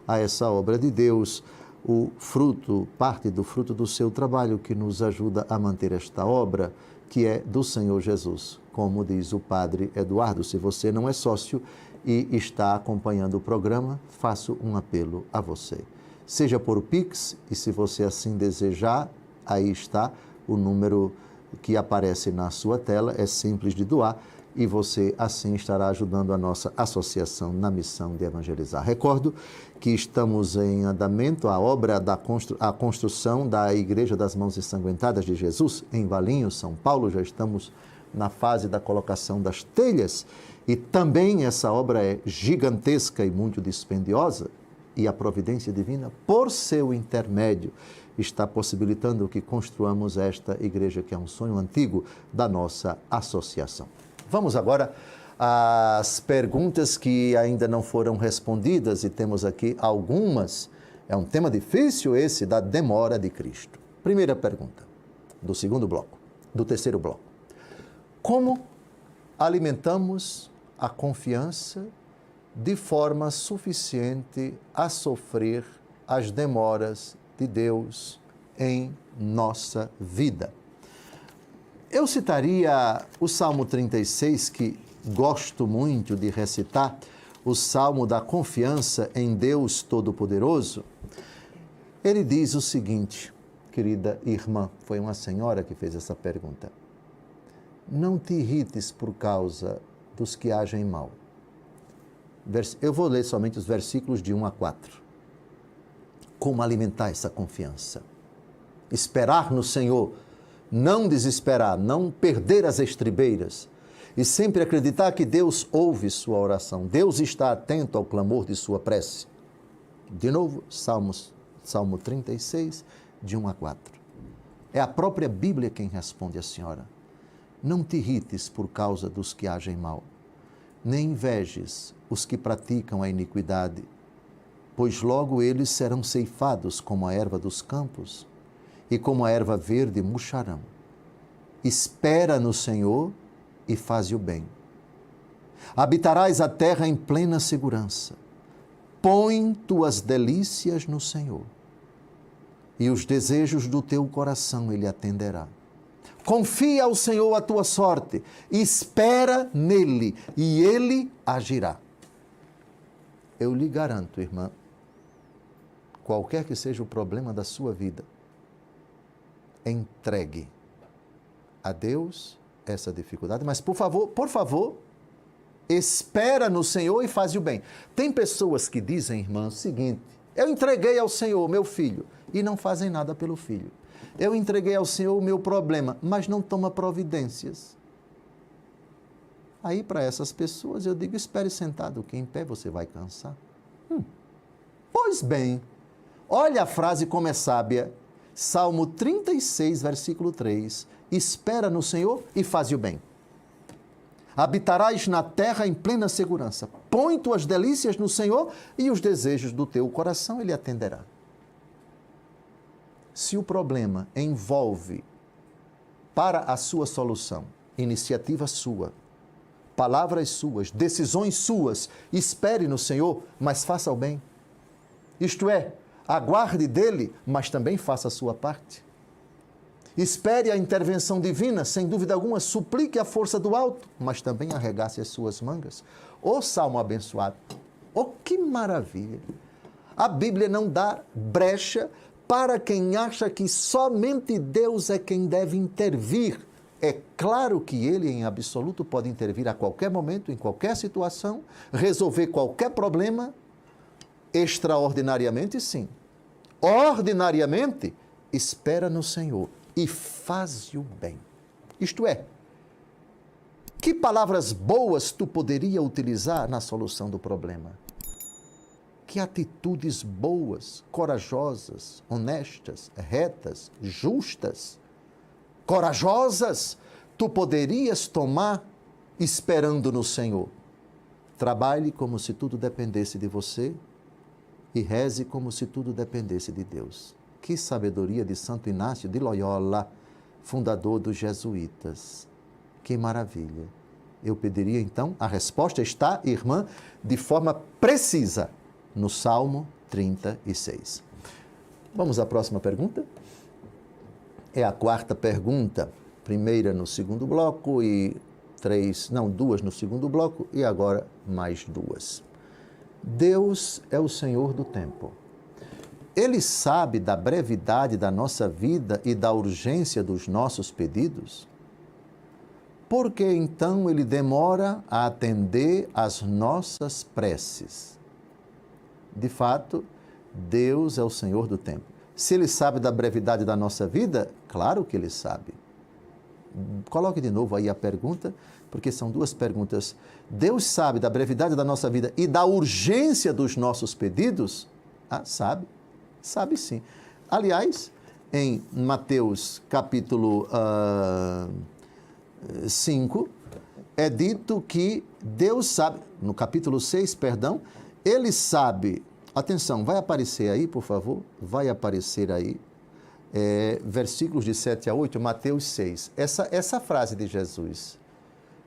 a essa obra de Deus o fruto, parte do fruto do seu trabalho que nos ajuda a manter esta obra, que é do Senhor Jesus. Como diz o Padre Eduardo, se você não é sócio e está acompanhando o programa, faço um apelo a você. Seja por Pix, e se você assim desejar, aí está o número que aparece na sua tela, é simples de doar, e você assim estará ajudando a nossa associação na missão de evangelizar. Recordo que estamos em andamento a obra a construção da Igreja das Mãos Ensanguentadas de Jesus, em Valinhos, São Paulo. Já estamos na fase da colocação das telhas, e também essa obra é gigantesca e muito dispendiosa, e a providência divina, por seu intermédio, está possibilitando que construamos esta igreja, que é um sonho antigo da nossa associação. Vamos agora às perguntas que ainda não foram respondidas, e temos aqui algumas. É um tema difícil esse da demora de Cristo. Primeira pergunta, do segundo bloco, do terceiro bloco. Como alimentamos a confiança de forma suficiente a sofrer as demoras de Deus em nossa vida? Eu citaria o Salmo 36, que gosto muito de recitar, o Salmo da confiança em Deus Todo-Poderoso. Ele diz o seguinte, querida irmã, foi uma senhora que fez essa pergunta: não te irrites por causa dos que agem mal. Eu vou ler somente os versículos de 1 a 4. Como alimentar essa confiança? Esperar no Senhor, não desesperar, não perder as estribeiras e sempre acreditar que Deus ouve sua oração. Deus está atento ao clamor de sua prece. De novo, Salmo 36, de 1 a 4. É a própria Bíblia quem responde à senhora. Não te irrites por causa dos que agem mal, nem invejes os que praticam a iniquidade, pois logo eles serão ceifados como a erva dos campos, e como a erva verde murcharão. Espera no Senhor e faze o bem. Habitarás a terra em plena segurança. Põe tuas delícias no Senhor, e os desejos do teu coração Ele atenderá. Confia ao Senhor a tua sorte, espera nele, e Ele agirá. Eu lhe garanto, irmã, qualquer que seja o problema da sua vida, entregue a Deus essa dificuldade, mas por favor, espera no Senhor e faz o bem. Tem pessoas que dizem, irmã, o seguinte: eu entreguei ao Senhor meu filho, e não fazem nada pelo filho. Eu entreguei ao Senhor o meu problema, mas não toma providências. Aí, para essas pessoas, eu digo: espere sentado, que em pé você vai cansar. Pois bem, olha a frase como é sábia. Salmo 36, versículo 3. Espera no Senhor e faze o bem. Habitarás na terra em plena segurança. Põe tuas delícias no Senhor e os desejos do teu coração Ele atenderá. Se o problema envolve, para a sua solução, iniciativa sua, palavras suas, decisões suas, espere no Senhor, mas faça o bem. Isto é, aguarde dele, mas também faça a sua parte. Espere a intervenção divina, sem dúvida alguma, suplique a força do alto, mas também arregace as suas mangas. Ô salmo abençoado, oh que maravilha! A Bíblia não dá brecha para quem acha que somente Deus é quem deve intervir. É claro que Ele, em absoluto, pode intervir a qualquer momento, em qualquer situação, resolver qualquer problema, extraordinariamente sim. Ordinariamente, espera no Senhor e faz-lhe o bem. Isto é, que palavras boas tu poderia utilizar na solução do problema? Que atitudes boas, corajosas, honestas, retas, justas, corajosas tu poderias tomar esperando no Senhor? Trabalhe como se tudo dependesse de você e reze como se tudo dependesse de Deus. Que sabedoria de Santo Inácio de Loyola, fundador dos jesuítas. Que maravilha. Eu pediria então, a resposta está, irmã, de forma precisa, no Salmo 36. Vamos à próxima pergunta? É a quarta pergunta. Primeira no segundo bloco e duas no segundo bloco e agora mais duas. Deus é o Senhor do tempo. Ele sabe da brevidade da nossa vida e da urgência dos nossos pedidos? Por que então Ele demora a atender às nossas preces? De fato, Deus é o Senhor do tempo. Se Ele sabe da brevidade da nossa vida, claro que Ele sabe. Coloque de novo aí a pergunta, porque são duas perguntas. Deus sabe da brevidade da nossa vida e da urgência dos nossos pedidos? Sabe. Sabe sim. Aliás, em Mateus capítulo 5, é dito que Deus sabe, no capítulo 6, perdão, Ele sabe, atenção, vai aparecer aí, por favor, vai aparecer aí, versículos de 7 a 8, Mateus 6. Essa frase de Jesus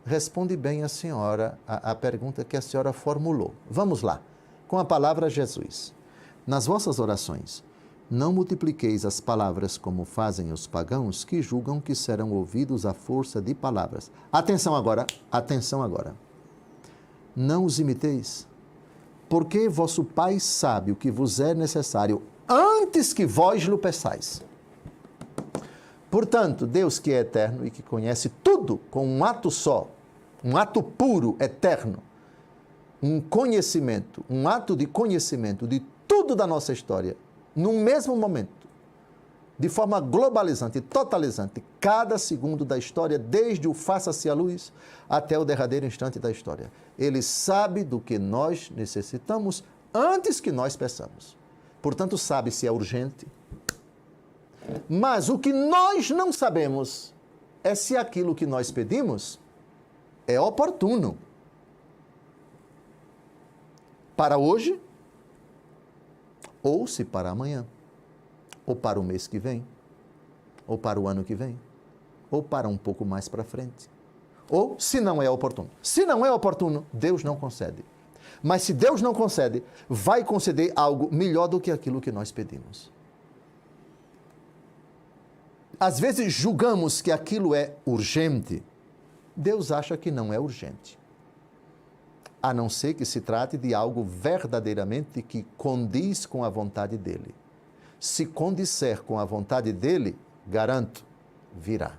responde bem a senhora, a pergunta que a senhora formulou. Vamos lá, com a palavra Jesus. Nas vossas orações, não multipliqueis as palavras como fazem os pagãos, que julgam que serão ouvidos à força de palavras. Atenção agora, atenção agora. Não os imiteis, porque vosso Pai sabe o que vos é necessário antes que vós lhe peçais. Portanto, Deus que é eterno e que conhece tudo com um ato só, um ato puro, eterno, um conhecimento, um ato de conhecimento de tudo da nossa história, num mesmo momento, de forma globalizante, totalizante, cada segundo da história, desde o faça-se a luz até o derradeiro instante da história. Ele sabe do que nós necessitamos antes que nós peçamos. Portanto, sabe se é urgente. Mas o que nós não sabemos é se aquilo que nós pedimos é oportuno para hoje, ou se para amanhã, ou para o mês que vem, ou para o ano que vem, ou para um pouco mais para frente, ou se não é oportuno. Se não é oportuno, Deus não concede. Mas se Deus não concede, vai conceder algo melhor do que aquilo que nós pedimos. Às vezes julgamos que aquilo é urgente. Deus acha que não é urgente. A não ser que se trate de algo verdadeiramente que condiz com a vontade dele. Se condisser com a vontade dele, garanto, virá.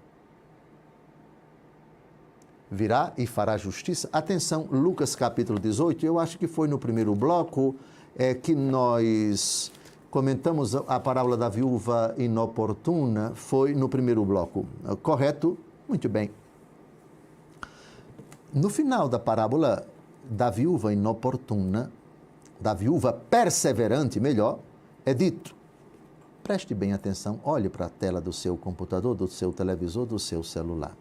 Virá e fará justiça. Atenção, Lucas capítulo 18, eu acho que foi no primeiro bloco que nós comentamos a parábola da viúva inoportuna, foi no primeiro bloco, correto? Muito bem. No final da parábola da viúva inoportuna, da viúva perseverante, melhor, é dito, preste bem atenção, olhe para a tela do seu computador, do seu televisor, do seu celular.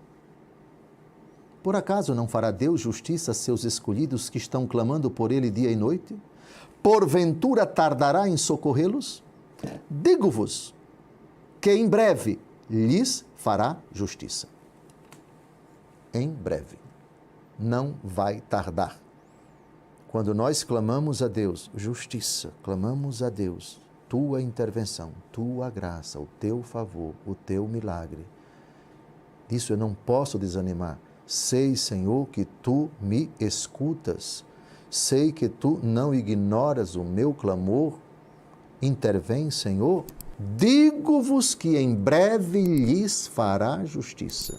Por acaso não fará Deus justiça a seus escolhidos que estão clamando por Ele dia e noite? Porventura tardará em socorrê-los? Digo-vos que em breve lhes fará justiça. Em breve. Não vai tardar. Quando nós clamamos a Deus justiça, clamamos a Deus tua intervenção, tua graça, o teu favor, o teu milagre. Disso eu não posso desanimar. Sei, Senhor, que tu me escutas. Sei que tu não ignoras o meu clamor. Intervém, Senhor. Digo-vos que em breve lhes fará justiça.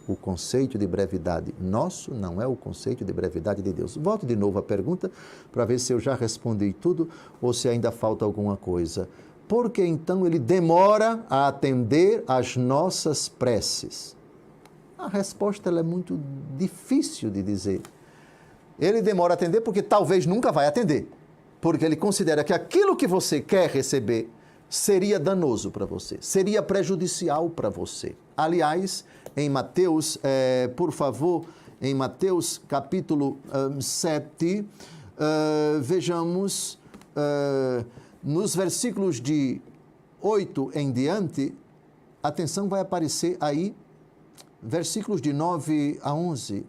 O conceito de brevidade nosso não é o conceito de brevidade de Deus. Volto de novo à pergunta para ver se eu já respondi tudo ou se ainda falta alguma coisa. Por que então ele demora a atender às nossas preces? A resposta ela é muito difícil de dizer. Ele demora a atender porque talvez nunca vai atender. Porque ele considera que aquilo que você quer receber seria danoso para você, seria prejudicial para você. Aliás, em Mateus, por favor, em Mateus capítulo 7, vejamos, nos versículos de 8 em diante, atenção, vai aparecer aí, versículos de 9 a 11.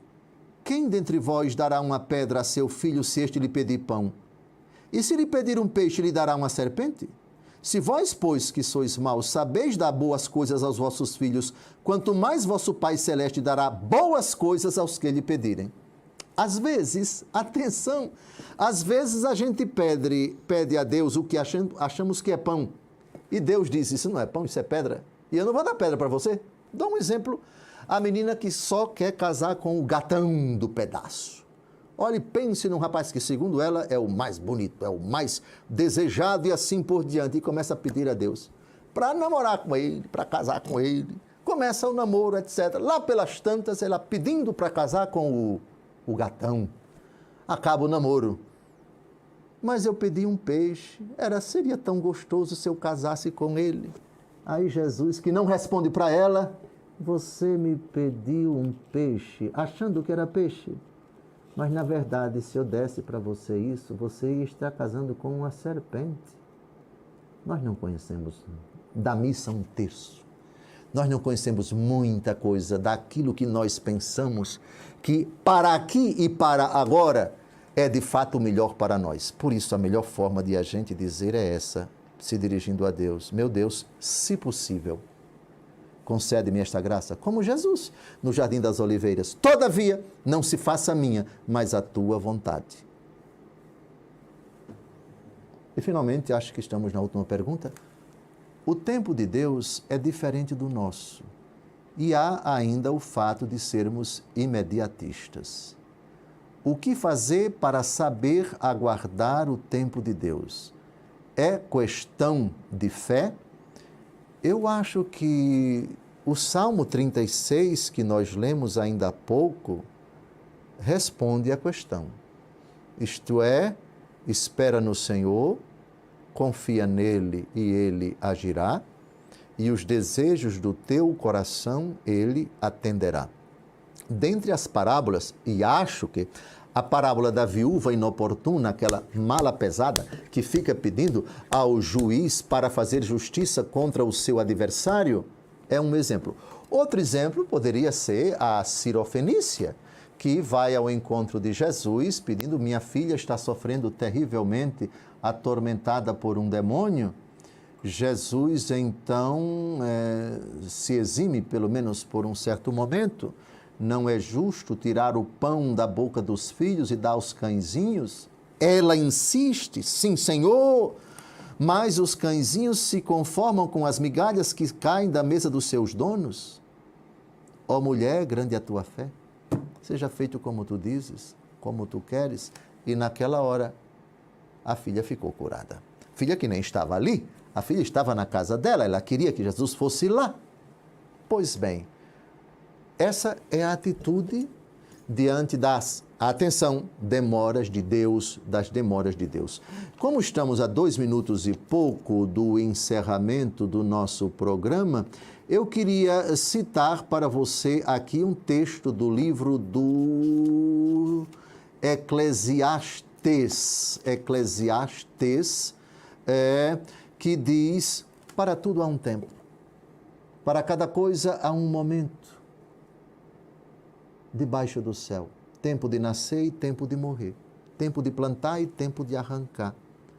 Quem dentre vós dará uma pedra a seu filho se este lhe pedir pão? E se lhe pedir um peixe, lhe dará uma serpente? Se vós, pois, que sois maus, sabeis dar boas coisas aos vossos filhos, quanto mais vosso Pai Celeste dará boas coisas aos que lhe pedirem. Às vezes, atenção, às vezes a gente pede a Deus o que achamos que é pão. E Deus diz, isso não é pão, isso é pedra. E eu não vou dar pedra para você. Dou um exemplo, a menina que só quer casar com o gatão do pedaço. Olha, pense num rapaz que, segundo ela, é o mais bonito, é o mais desejado e assim por diante. E começa a pedir a Deus para namorar com ele, para casar com ele. Começa o namoro, etc. Lá pelas tantas, ela pedindo para casar com o gatão. Acaba o namoro. Mas eu pedi um peixe. Seria tão gostoso se eu casasse com ele. Aí Jesus, que não responde para ela, você me pediu um peixe, achando que era peixe. Mas, na verdade, se eu desse para você isso, você ia estar casando com uma serpente. Nós não conhecemos da missa um terço. Nós não conhecemos muita coisa daquilo que nós pensamos que para aqui e para agora é de fato o melhor para nós. Por isso, a melhor forma de a gente dizer é essa, se dirigindo a Deus. Meu Deus, se possível, concede-me esta graça, como Jesus, no Jardim das Oliveiras. Todavia, não se faça a minha, mas a tua vontade. E, finalmente, acho que estamos na última pergunta. O tempo de Deus é diferente do nosso. E há ainda o fato de sermos imediatistas. O que fazer para saber aguardar o tempo de Deus? É questão de fé? Eu acho que o Salmo 36, que nós lemos ainda há pouco, responde à questão. Isto é, espera no Senhor, confia nele e ele agirá, e os desejos do teu coração ele atenderá. Dentre as parábolas, e acho que a parábola da viúva inoportuna, aquela mala pesada, que fica pedindo ao juiz para fazer justiça contra o seu adversário, é um exemplo. Outro exemplo poderia ser a Sirofenícia, que vai ao encontro de Jesus pedindo, minha filha está sofrendo terrivelmente, atormentada por um demônio. Jesus, então, se exime, pelo menos por um certo momento. Não é justo tirar o pão da boca dos filhos e dar aos cãezinhos? Ela insiste, sim, Senhor, mas os cãezinhos se conformam com as migalhas que caem da mesa dos seus donos? Ó mulher, grande é a tua fé, seja feito como tu dizes, como tu queres. E naquela hora, a filha ficou curada. Filha que nem estava ali, a filha estava na casa dela, ela queria que Jesus fosse lá. Pois bem, essa é a atitude diante das, atenção, demoras de Deus, das demoras de Deus. Como estamos a 2 minutos e pouco do encerramento do nosso programa, eu queria citar para você aqui um texto do livro do Eclesiastes, que diz, para tudo há um tempo, para cada coisa há um momento, debaixo do céu, tempo de nascer e tempo de morrer, tempo de plantar e tempo de arrancar.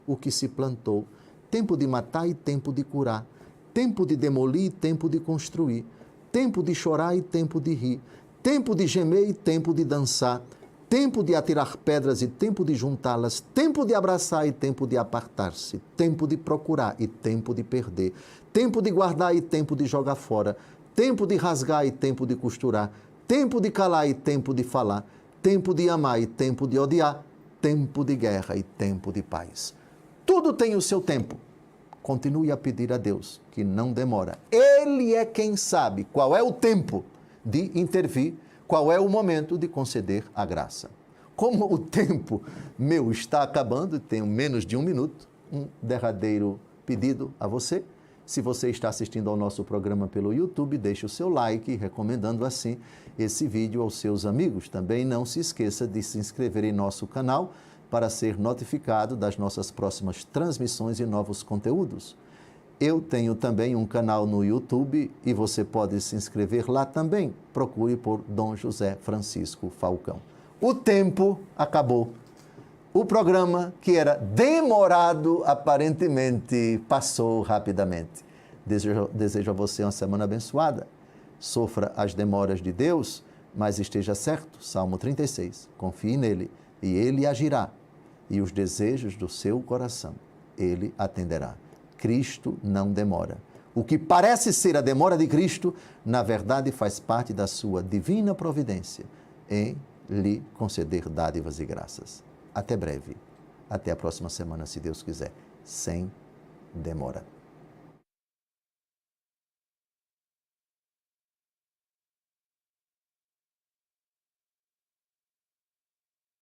O que se plantou tempo de matar e tempo de curar, tempo de demolir e tempo de construir, tempo de chorar e tempo de rir, tempo de gemer e tempo de dançar, tempo de atirar pedras e tempo de juntá-las, tempo de abraçar e tempo de apartar-se, tempo de procurar e tempo de perder, tempo de guardar e tempo de jogar fora, tempo de rasgar e tempo de costurar, tempo de calar e tempo de falar, tempo de amar e tempo de odiar, tempo de guerra e tempo de paz. Tudo tem o seu tempo. Continue a pedir a Deus que não demora. Ele é quem sabe qual é o tempo de intervir, qual é o momento de conceder a graça. Como o tempo meu está acabando, tenho menos de 1 minuto, um derradeiro pedido a você. Se você está assistindo ao nosso programa pelo YouTube, deixe o seu like, recomendando assim esse vídeo aos seus amigos. Também não se esqueça de se inscrever em nosso canal para ser notificado das nossas próximas transmissões e novos conteúdos. Eu tenho também um canal no YouTube e você pode se inscrever lá também. Procure por Dom José Francisco Falcão. O tempo acabou. O programa, que era demorado, aparentemente passou rapidamente. Desejo a você uma semana abençoada. Sofra as demoras de Deus, mas esteja certo, Salmo 36, confie nele e ele agirá. E os desejos do seu coração, ele atenderá. Cristo não demora. O que parece ser a demora de Cristo, na verdade faz parte da sua divina providência em lhe conceder dádivas e graças. Até breve. Até a próxima semana, se Deus quiser. Sem demora.